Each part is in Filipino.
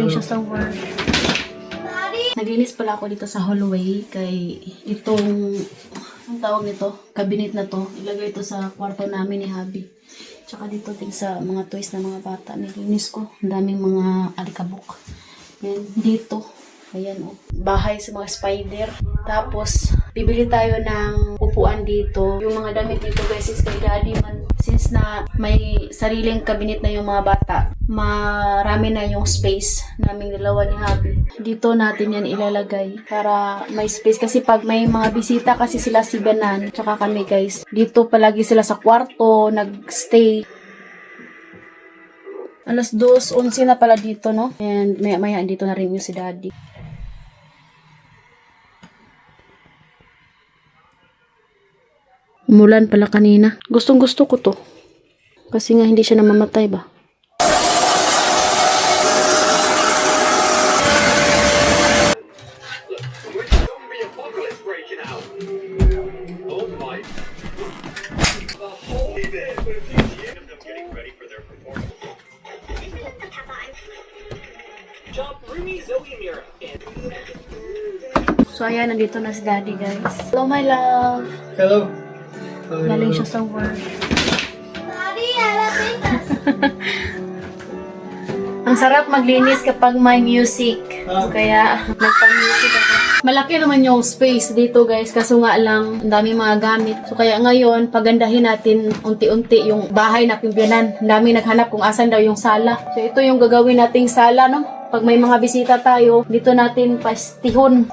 Galing siya sa work. Naglinis pala ako dito sa hallway kay itong, ang tawag nito, cabinet na to. Ilagay ito sa kwarto namin ni Habi. Tsaka dito din sa mga toys ng mga bata. Nilinis ko. Ang daming mga alikabok. Yan, dito. Ayan o. Bahay sa mga spider. Tapos, bibili tayo ng upuan dito. Yung mga damit dito guys is kay Daddy man. Since na may sariling cabinet na yung mga bata, marami na yung space naming dalawa ni Habi. Dito natin yan ilalagay para may space. Kasi pag may mga bisita kasi sila si Benan, tsaka kami guys, dito palagi sila sa kwarto, nagstay. Alas 2:11 na pala dito, no? And maya dito na rin yung si Daddy. Umulan pala kanina. Gustong gusto ko to. Kasi nga hindi siya namamatay ba? So ayan, nandito na si Daddy guys. Hello my love. Hello. Galing siya sa work. Ang sarap maglinis kapag may music. Kaya nagpa-music ako. Malaki naman yung space dito guys. Kaso nga lang, ang dami mga gamit. So kaya ngayon, pagandahin natin unti-unti yung bahay na pimpinan. Ang dami naghanap kung asan daw yung sala. So ito yung gagawin nating sala, no? Pag may mga bisita tayo, dito natin pastihon.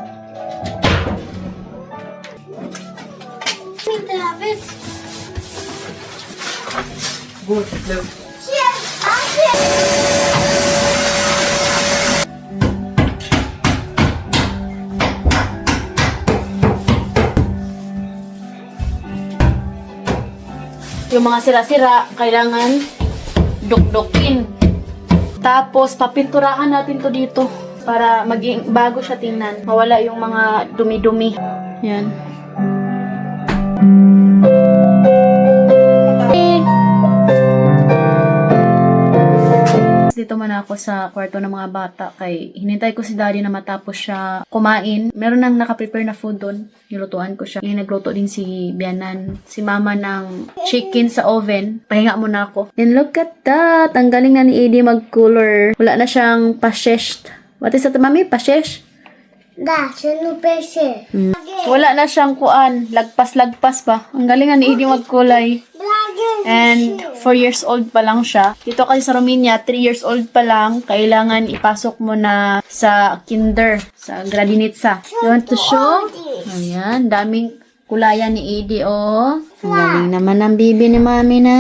Good. Yung mga sira-sira, kailangan dukdukin. Tapos, papinturahan natin to dito para maging bago siya tingnan. Mawala yung mga dumi-dumi. Yan. Dito man ako sa kwarto ng mga bata kay hinintay ko si Daddy na matapos siya kumain. Meron nang nakaprepare na food doon. Nilutuan ko siya. Yung nagluto din si Bianan. Si Mama ng chicken sa oven. Pahinga muna ako. And look at that! Ang galing na ni Edie mag-cooler. Wala na siyang pashesh. What is that, Mami? Pashesh? Da, sino pese? Wala na siyang kuan. Lagpas-lagpas pa. Ang galing na ni Edie magkulay. And 4 years old pa lang siya. Dito kasi sa Romania, 3 years old pa lang, kailangan ipasok mo na sa kinder, sa gradinitsa. You want to show? Ayan, daming kulayan ni Edie, oh. Ang galing naman ang bibi ni Mami na.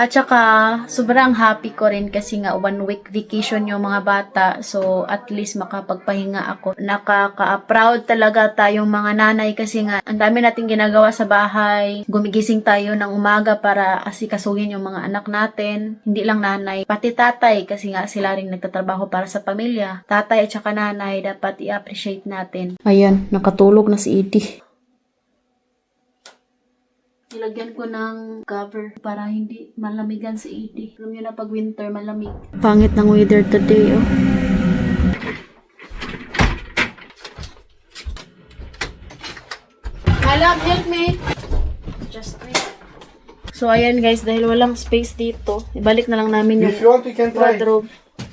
At saka, sobrang happy ko rin kasi nga 1 week vacation yung mga bata. So, at least makapagpahinga ako. Nakaka-proud talaga tayong mga nanay kasi nga ang dami nating ginagawa sa bahay. Gumigising tayo ng umaga para asikasuhin yung mga anak natin. Hindi lang nanay, pati tatay kasi nga sila rin nagtatrabaho para sa pamilya. Tatay at saka nanay dapat i-appreciate natin. Ayan, nakatulog na si Edie. Nilagyan ko ng cover para hindi malamigan si Edie. Alam nyo na pag winter malamig. Pangit ng weather today, oh. My love, help me! Just wait. So, ayan guys, dahil walang space dito, ibalik na lang namin yung If you want, we can try. wardrobe.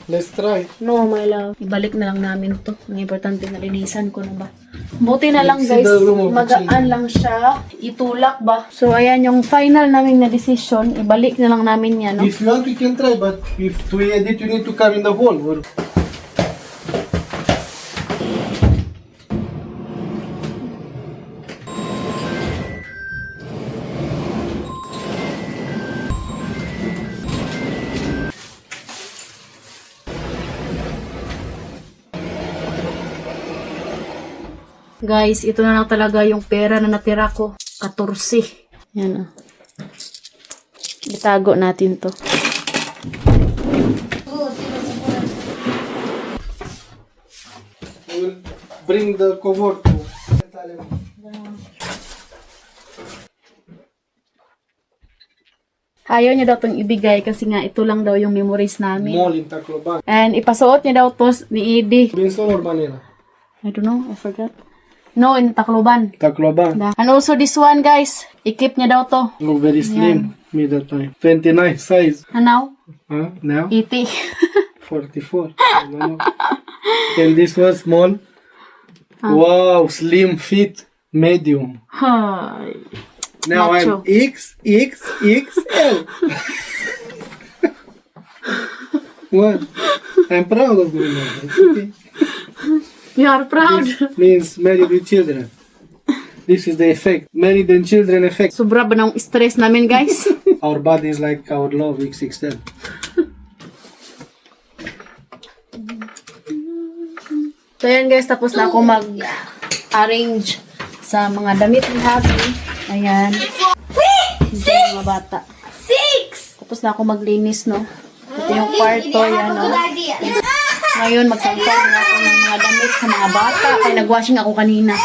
Let's try. No, my love. Ibalik na lang namin to. Ang importante na linisan ko na ba. Buti na lang Let's guys, see the room of magaan lang siya. Itulak ba? So, ayan yung final namin na decision. Ibalik na lang namin yan, no? If you want, we can try. But if to edit, you need to come in the hall. Or... Guys, ito na lang talaga yung pera na natira ko. 14. Yan, oh. Itago natin to. We will bring the cover to... Ayaw niya daw itong ibigay kasi nga ito lang daw yung memories namin. Mall in Tacloban. And ipasuot niya daw to ni Edie. Robinson or Manila? I don't know, I forgot. No, in Tacloban. Tacloban. And also this one, guys. I-keep niya daw to. Look very slim. Me that time. 29 size. And now, Huh? Now? 80. 44. I don't know. And this one small. Wow, slim fit. Medium. Hi. Now Macho. I'm XXXL. What? I'm proud of my mother. It's okay. You are proud. This means married with children. This is the effect. Married and children effect. Sobra ba ng stress namin, guys? Our body is like our love XXL. So yan, guys, tapos na ako mag-arrange sa mga damit ni Happy. Ayan. Ito yung mga bata. 6! Tapos na ako maglinis, no? Ito yung kwarto, yan, no? idea. Ngayon, magsampay na ako ng mga damit sa mga bata. Kaya nag-washing ako kanina.